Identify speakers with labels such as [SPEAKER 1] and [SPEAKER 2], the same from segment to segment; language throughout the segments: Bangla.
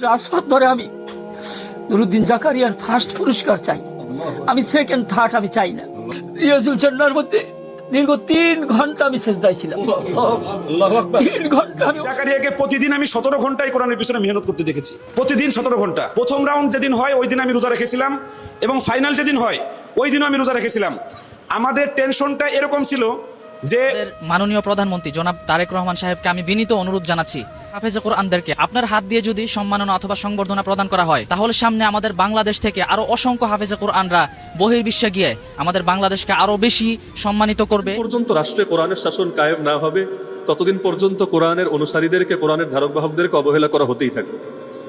[SPEAKER 1] রাজপথ ধরে আমি নুরুদ্দিন জাকারিয়ার ফার্স্ট পুরস্কার চাই, আমি সেকেন্ড থার্ড আমি চাই না। রিয়াজুল জান্নার মধ্যে দীর্ঘ 3 ঘন্টা আমি সেজদায় ছিলাম। 3 ঘন্টা আমি
[SPEAKER 2] জাকারিয়াকে প্রতিদিন আমি 17 ঘন্টাই কোরআনের পিছনে মেহনত করতে দেখেছি, প্রতিদিন 17 ঘন্টা। প্রথম রাউন্ড যেদিন হয় ওই দিন আমি রোজা রেখেছিলাম, এবং ফাইনাল যেদিন হয় ওই দিনও আমি রোজা রেখেছিলাম। আমাদের টেনশনটা এরকম ছিল যে
[SPEAKER 3] মাননীয় প্রধানমন্ত্রী জনাব তারেক রহমান সাহেবকে আমি বিনীত অনুরোধ জানাচ্ছি, হাফেজে কোরআনদেরকে আপনার হাত দিয়ে যদি সম্মাননা অথবা সংবর্ধনা প্রদান করা হয়, তাহলে সামনে আমাদের বাংলাদেশ থেকে আরো অসংখ্য হাফেজে কোরআনরা বহির্বিশ্বে গিয়ে আমাদের বাংলাদেশকে আরো বেশি সম্মানিত করবে।
[SPEAKER 4] পর্যন্ত রাষ্ট্রে কোরআনের শাসন কায়েম না হবে ততদিন পর্যন্ত কোরআনের অনুসারীদেরকে, কোরআনের ধারক বাহকদেরকে অবহেলা করা হতেই থাকবে,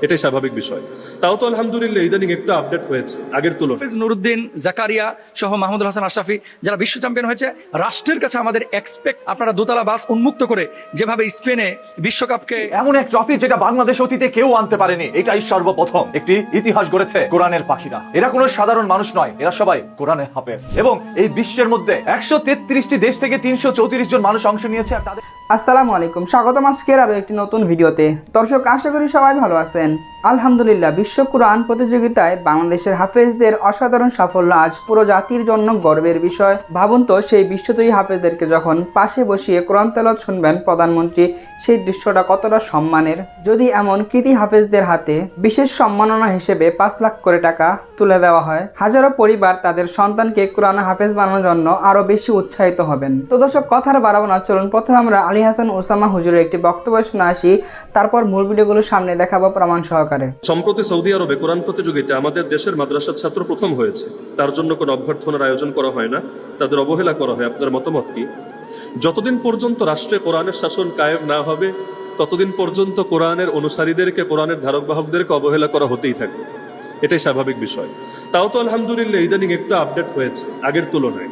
[SPEAKER 4] এটাই স্বাভাবিক বিষয়। তাও তো আলহামদুলিল্লাহ ইদানিং একটু আপডেট হয়েছে আগের তুলনায়।
[SPEAKER 5] হাফেজ নুরুদ্দিন জাকারিয়া সহ মাহমুদুল হাসান আশরাফি যারা বিশ্ব চ্যাম্পিয়ন হয়েছে, রাষ্ট্রের কাছে আমাদের এক্সপেক্ট আপনারা দোতলা বাস উন্মুক্ত করে যেভাবে স্পেনে বিশ্বকাপকে
[SPEAKER 6] এমন এক ট্রফি যেটা বাংলাদেশ অতীতে কেউ আনতে পারেনি, এটাই সর্বপ্রথম একটি ইতিহাস গড়েছে কোরআনের পাখিরা। এরা কোনো সাধারণ মানুষ নয়, এরা সবাই কোরআনের হাফেজ। এবং এই বিশ্বের মধ্যে 133টি দেশ থেকে 334 জন মানুষ অংশ নিয়েছে। আর তাদের
[SPEAKER 7] আসসালামু আলাইকুম, স্বাগতম আজকের আরো একটি নতুন ভিডিওতে। দর্শক, আশা করি সবাই ভালো আছেন। আলহামদুলিল্লাহ, বিশ্ব কুরআন প্রতিযোগিতায় বাংলাদেশের হাফেজদের অসাধারণ সাফল্য আজ পুরো জাতির জন্য গর্বের বিষয়। ভাবুন তো, সেই বিশ্বজয়ী হাফেজদেরকে যখন পাশে বসিয়ে কোরআন তেলাওয়াত শুনবেন প্রধানমন্ত্রী, সেই দৃশ্যটা কতটা সম্মানের। যদি এমন কৃতি হাফেজদের হাতে বিশেষ সম্মাননা হিসেবে 5 লাখ করে টাকা তুলে দেওয়া হয়, হাজারো পরিবার তাদের সন্তানকে কোরআন হাফেজ বানানোর জন্য আরো বেশি উৎসাহিত হবেন। তো দর্শক, কথার বাড়াবো না, চলুন প্রথমে আমরা আলী হাসান ওসামা হুজুরের একটি বক্তব্য শুনে আসি, তারপর মূল ভিডিওগুলো সামনে দেখাবো প্রমাণ সহকারে।
[SPEAKER 4] সম্প্রতি সৌদি আরবে কোরআন প্রতিযোগিতায় আমাদের দেশের মাদ্রাসার ছাত্র প্রথম হয়েছে, তার জন্য কোনো অভ্যর্থনার আয়োজন করা হয় না, তাদের অবহেলা করা হয়। আপনার মতামত কি? যতদিন পর্যন্ত রাষ্ট্রে কোরআনের শাসন কায়েম না হবে ততদিন পর্যন্ত কোরআনের অনুসারীদেরকে, কোরআনের ধারক বাহকদেরকে অবহেলা করা হতেই থাকবে, এটাই স্বাভাবিক বিষয়। তাও তো আলহামদুলিল্লাহ ইদানিং একটু আপডেট হয়েছে আগের তুলনায়।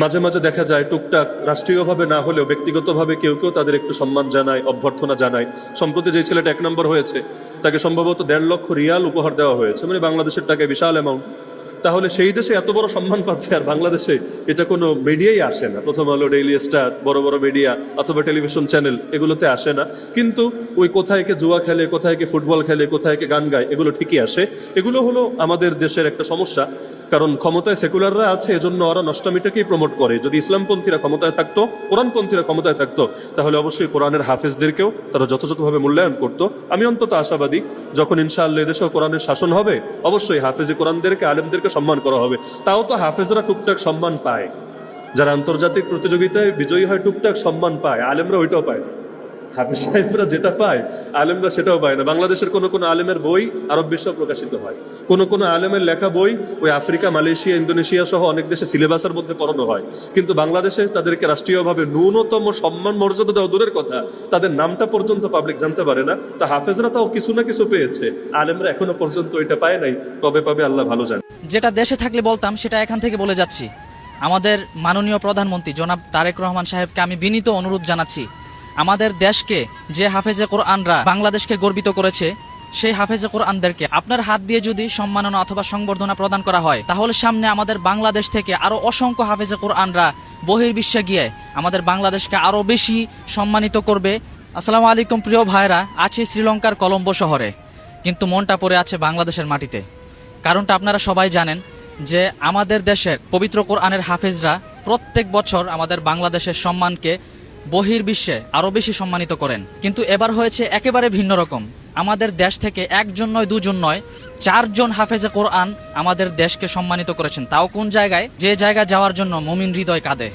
[SPEAKER 4] মাঝে মাঝে দেখা যায় টুকটাক রাষ্ট্রীয়ভাবে না হলেও ব্যক্তিগতভাবে কেউ কেউ তাদের একটু সম্মান জানায়, অভ্যর্থনা জানায়। সম্প্রতি যে ছেলেটা 1 নম্বর হয়েছে তাকে সম্ভবত 1.5 লক্ষ রিয়াল উপহার দেওয়া হয়েছে, মানে বাংলাদেশের টাকায় বিশাল অ্যামাউন্ট। তাহলে সেই দেশে এত বড় সম্মান পাচ্ছে, আর বাংলাদেশে এটা কোনো মিডিয়াই আসে না। প্রথম আলো, ডেইলি স্টার, বড় বড় মিডিয়া অথবা টেলিভিশন চ্যানেল এগুলোতে আসে না। কিন্তু ওই কোথায় কে জুয়া খেলে, কোথায় কে ফুটবল খেলে, কোথায় কে গান গায়, এগুলো ঠিকই আসে। এগুলো হলো আমাদের দেশের একটা সমস্যা, কারণ ক্ষমতায় সেকুলাররা আছে, এজন্য ওরা নষ্টামিটাকেই প্রমোট করে। যদি ইসলামপন্থীরা ক্ষমতায় থাকতো, কোরআনপন্থীরা ক্ষমতায় থাকতো, তাহলে অবশ্যই কোরআনের হাফেজদেরকেও তারা যথাযথভাবে মূল্যায়ন করতো। আমি অন্তত আশাবাদী, যখন ইনশাআল্লাহ এদেশেও কোরআনের শাসন হবে, অবশ্যই হাফেজে কোরআনদেরকে, আলেমদেরকে সম্মান করা হবে। তাও তো হাফেজরা টুকটাক সম্মান পায়, যারা আন্তর্জাতিক প্রতিযোগিতায় বিজয়ী হয় টুকটাক সম্মান পায়, আলেমরা ওইটাও পায় না। হাফেজ সাহেবরা যেটা পায় আলেমরা সেটাও পায় না। বাংলাদেশের কোনো কোনো আলেমের বই আরব বিশ্বে প্রকাশিত হয়, কোনো কোনো আলেমের লেখা বই ওই আফ্রিকা, মালয়েশিয়া, ইন্দোনেশিয়া সহ অনেক দেশে সিলেবাসের মধ্যে পড়ানো হয়, কিন্তু বাংলাদেশে তাদেরকে রাষ্ট্রীয়ভাবে ন্যূনতম সম্মান মর্যাদা দেওয়া দূরের কথা, তাদের নামটা পর্যন্ত পাবলিক জানতে পারে না। তো হাফেজরা তাও কিছু না কিছু পেয়েছে, আলেমরা এখনো পর্যন্ত এটা পায় নাই। কবে পাবে আল্লাহ ভালো জানে।
[SPEAKER 3] যেটা দেশে থাকলে বলতাম, সেটা এখান থেকে বলে যাচ্ছি। আমাদের মাননীয় প্রধানমন্ত্রী জনাব তারেক রহমান সাহেবকে আমি বিনীত অনুরোধ জানাচ্ছি, আমাদের দেশকে যে হাফেজে কোরআনরা বাংলাদেশকে গর্বিত করেছে, সেই হাফেজে কোরআনদেরকে আপনার হাত দিয়ে যদি সম্মাননা অথবা সংবর্ধনা প্রদান করা হয়, তাহলে সামনে আমাদের বাংলাদেশ থেকে আরো অসংখ্য হাফেজে কোরআনরা বহির্বিশ্বে গিয়ে আমাদের বাংলাদেশকে আরো বেশি সম্মানিত করবে। আসসালামু আলাইকুম প্রিয় ভাইরা, আছি শ্রীলঙ্কার কলম্বো শহরে, কিন্তু মনটা পড়ে আছে বাংলাদেশের মাটিতে। কারণটা আপনারা সবাই জানেন যে আমাদের দেশের পবিত্র কোরআনের হাফেজরা প্রত্যেক বছর আমাদের বাংলাদেশের সম্মানকে বহির্বিশ্বে আরো বেশি সম্মানিত করেন। কিন্তু এবার হয়েছে একেবারে ভিন্ন রকম। আমাদের দেশ থেকে 1 জন নয়, 2 জন নয়, 4 জন হাফেজে কোরআন আমাদের দেশকে সম্মানিত করেছেন। তাও কোন জায়গায়? যে জায়গায় যাওয়ার জন্য মুমিন হৃদয় কাঁদে,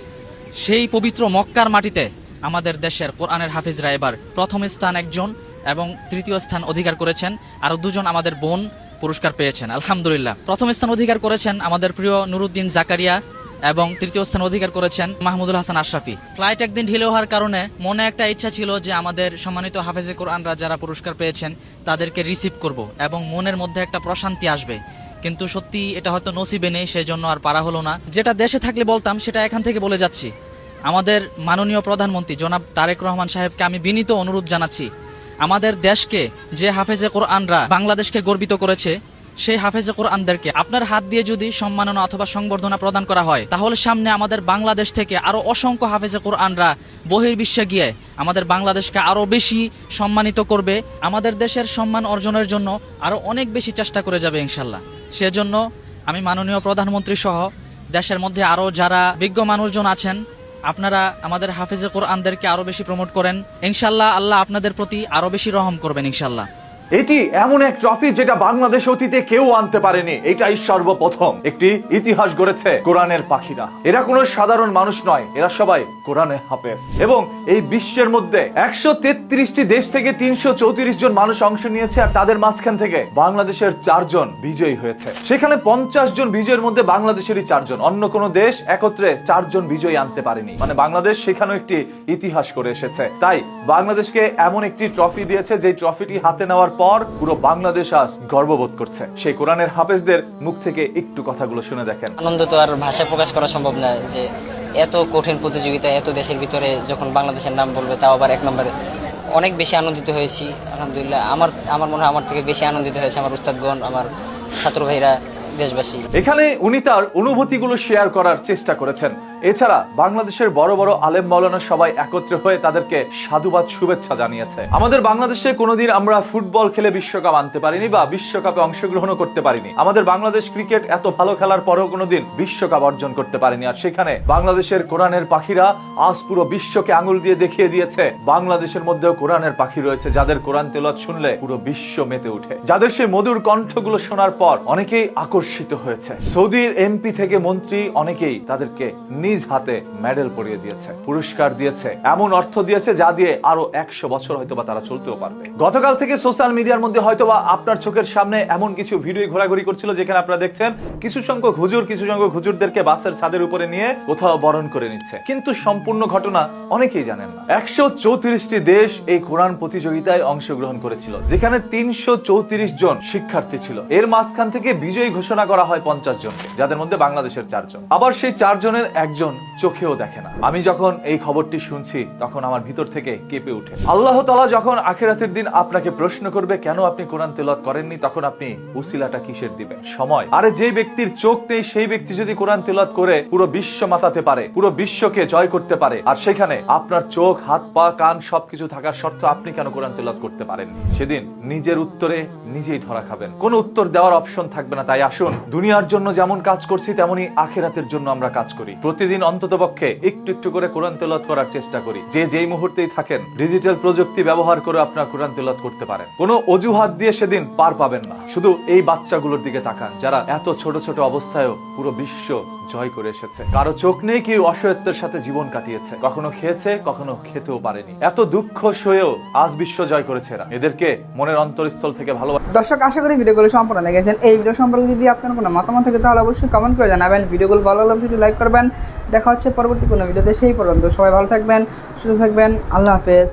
[SPEAKER 3] সেই পবিত্র মক্কার মাটিতে আমাদের দেশের কোরআনের হাফেজরা এবার প্রথম স্থান 1 জন এবং তৃতীয় স্থান অধিকার করেছেন। আরো 2 জন আমাদের বোন পুরস্কার পেয়েছেন। আলহামদুলিল্লাহ, প্রথম স্থান অধিকার করেছেন আমাদের প্রিয় নুরুদ্দিন জাকারিয়া এবং তৃতীয় স্থান অধিকার করেছেন মাহমুদুল হাসান আশরাফি। ফ্লাইট একদিন ঢিলে হওয়ার কারণে মনে একটা ইচ্ছা ছিল যে আমাদের সম্মানিত হাফেজে কোরআনরা যারা পুরস্কার পেয়েছেন তাদেরকে রিসিভ করব এবং মনের মধ্যে একটা প্রশান্তি আসবে, কিন্তু সত্যি এটা হয়তো নসিবে নেই, সেই জন্য আর পারা হলো না। যেটা দেশে থাকলে বলতাম, সেটা এখান থেকে বলে যাচ্ছি। আমাদের মাননীয় প্রধানমন্ত্রী জনাব তারেক রহমান সাহেবকে আমি বিনীত অনুরোধ জানাচ্ছি, আমাদের দেশকে যে হাফেজে কোরআনরা বাংলাদেশকে গর্বিত করেছে, সেই হাফেজে কোরআনদেরকে আপনার হাত দিয়ে যদি সম্মাননা অথবা সংবর্ধনা প্রদান করা হয়, তাহলে সামনে আমাদের বাংলাদেশ থেকে আরো অসংখ্য হাফেজে কোরআনরা বহির্বিশ্বে গিয়ে আমাদের বাংলাদেশকে আরো বেশি সম্মানিত করবে, আমাদের দেশের সম্মান অর্জনের জন্য আরো অনেক বেশি চেষ্টা করে যাবে ইনশাল্লাহ। সেজন্য আমি মাননীয় প্রধানমন্ত্রী সহ দেশের মধ্যে আরো যারা বিজ্ঞ মানুষজন আছেন, আপনারা আমাদের হাফেজে কোরআনদেরকে আরো বেশি প্রমোট করেন ইনশাল্লাহ। আল্লাহ আপনাদের প্রতি আরো বেশি রহম করবেন ইনশাল্লাহ।
[SPEAKER 6] এটি এমন এক ট্রফি যেটা বাংলাদেশ অতীতে কেউ আনতে পারেনি। এটাই সর্বপ্রথম। একটি ইতিহাস গড়েছে কোরআনের পাখিরা। এরা কোনো সাধারণ মানুষ নয়, এরা সবাই কোরআনে হাফেজ। এবং এই বিশ্বের মধ্যে 133টি দেশ থেকে 334 জন মানুষ অংশ নিয়েছে, আর তাদের মাঝখান থেকে বাংলাদেশের 4 জন বিজয়ী হয়েছে। সেখানে 50 জন বিজয়ের মধ্যে বাংলাদেশেরই 4 জন। অন্য কোনো দেশ একত্রে 4 জন বিজয়ী আনতে পারেনি। মানে বাংলাদেশ সেখানেও একটি ইতিহাস করে এসেছে। তাই বাংলাদেশকে এমন একটি ট্রফি দিয়েছে যে ট্রফিটি হাতে নেওয়ার পর পুরো বাংলাদেশ আজ গর্ববোধ করছে। সেই কোরআনের হাফেজদের মুখ থেকে একটু কথাগুলো শুনে দেখেন।
[SPEAKER 8] আনন্দ তো আর ভাষায় প্রকাশ করা সম্ভব না, যে এত কঠিন প্রতিযোগিতা, এত দেশের ভিতরে যখন বাংলাদেশের নাম বলবে, তাও আবার 1 নম্বরে, অনেক বেশি আনন্দিত হয়েছি আলহামদুলিল্লাহ। আমার মনে হয় আমার থেকে বেশি আনন্দিত হয়েছে আমার উস্তাদগণ, আমার ছাত্র ভাইরা, দেশবাসী।
[SPEAKER 6] এখানে উনি তার অনুভূতিগুলো শেয়ার করার চেষ্টা করেছেন। এছাড়া বাংলাদেশের বড় বড় আলেম মাওলানা সবাই একত্রে হয়ে তাদেরকে সাধুবাদ শুভেচ্ছা জানিয়েছে। আমাদের বাংলাদেশে কোনোদিন আমরা ফুটবল খেলে বিশ্বকাপ আনতে পারিনি বা বিশ্বকাপে অংশগ্রহণও করতে পারিনি। আমাদের বাংলাদেশ ক্রিকেট এত ভালো খেলার পরেও কোনোদিন বিশ্বকাপ অর্জন করতে পারেনি। আর সেখানে বাংলাদেশের কোরআনের পাখিরা আজ পুরো বিশ্বকে আঙুল দিয়ে দেখিয়ে দিয়েছে বাংলাদেশের মধ্যেও কোরআনের পাখি রয়েছে, যাদের কোরআন তেলাওয়াত শুনলে পুরো বিশ্ব মেতে ওঠে, যাদের সেই মধুর কণ্ঠগুলো শোনার পর অনেকেই আকর্ষিত হয়েছে। সৌদির এমপি থেকে মন্ত্রী অনেকেই তাদেরকে নিজ হাতে মেডেল পরিয়ে দিয়েছে, পুরস্কার দিয়েছে, এমন অর্থ দিয়েছে যা দিয়ে আরো 100 বছর হয়তোবা তারা চলতেও পারবে। গতকাল থেকে সোশ্যাল মিডিয়ার মধ্যে হয়তোবা আপনার চোখের সামনে এমন কিছু ভিডিও ঘোরাঘুরি করছিল, যেখানে আপনারা দেখছেন কিছু সংখ্যক হুজুরদেরকে বাসের ছাদের উপরে নিয়ে কোথাও বরণ করে নিচ্ছে। কিন্তু সম্পূর্ণ ঘটনা অনেকেই জানেন না। 134টি দেশ এই কোরআন প্রতিযোগিতায় অংশগ্রহণ করেছিল, যেখানে 334 জন শিক্ষার্থী ছিল। এর মাঝখান থেকে বিজয়ী ঘোষণা করা হয় 50 জনকে, যাদের মধ্যে বাংলাদেশের 4 জন। আবার সেই 4 জনের একজন চোখেও দেখে না। আমি যখন এই খবরটি শুনছি তখন আমার ভিতর থেকে কেঁপে উঠে। আল্লাহ তাআলা যখন আখিরাতের দিন আপনাকে প্রশ্ন করবে কেন আপনি কোরআন তেলাওয়াত করেননি, তখন আপনি উসিলাটা কিসের দিবেন? সময়। আরে যে ব্যক্তির চোখ নেই সেই ব্যক্তি যদি কোরআন তেলাওয়াত করে পুরো বিশ্ব মাতাতে পারে, পুরো বিশ্বকে জয় করতে পারে, আর সেখানে আপনার চোখ, হাত, পা, কান সবকিছু থাকার সত্ত্বেও আপনি কেন কোরআন তেলাওয়াত করতে পারেননি? সেদিন নিজের উত্তরে নিজেই ধরা খাবেন, কোনো উত্তর দেওয়ার অপশন থাকবে না। তাই আসুন, দুনিয়ার জন্য যেমন কাজ করছি তেমনি আখিরাতের জন্য আমরা কাজ করি। প্রতিদিন অন্ততপক্ষে একটু একটু করে কোরআন তেলাওয়াত করার চেষ্টা করি। যে যেই মুহূর্তেই থাকেন ডিজিটাল প্রযুক্তি ব্যবহার করে আপনারা কোরআন তেলাওয়াত করতে পারেন। কোনো অজুহাত দিয়ে সেদিন পার পাবেন না। শুধু এই বাচ্চাগুলোর দিকে তাকান, যারা এত ছোট ছোট অবস্থায়ও পুরো বিশ্ব জয় করে এসেছে। কারো চোখ নেই, কেউ অসহায়ত্বের সাথে জীবন কাটিয়েছে, কখনো খেয়েছে, কখনো খেতেও পারেনি। এত দুঃখ সয়েও আজ বিশ্ব জয় করেছে এরা। এদেরকে মনের অন্তরস্থল থেকে ভালোবাসা।
[SPEAKER 7] দর্শক, আশা করি ভিডিওগুলো সম্পূর্ণ দেখেছেন। এই ভিডিও সম্পর্কে যদি আপনার কোনো মতামত থাকে তাহলে অবশ্যই কমেন্ট করে জানাবেন। ভিডিওগুলো ভালো লাগলে অবশ্যই লাইক করবেন। দেখা হচ্ছে পরবর্তী কোনো ভিডিওতে। সেই পর্যন্ত সবাই ভালো থাকবেন, সুস্থ থাকবেন। আল্লাহ হাফেজ।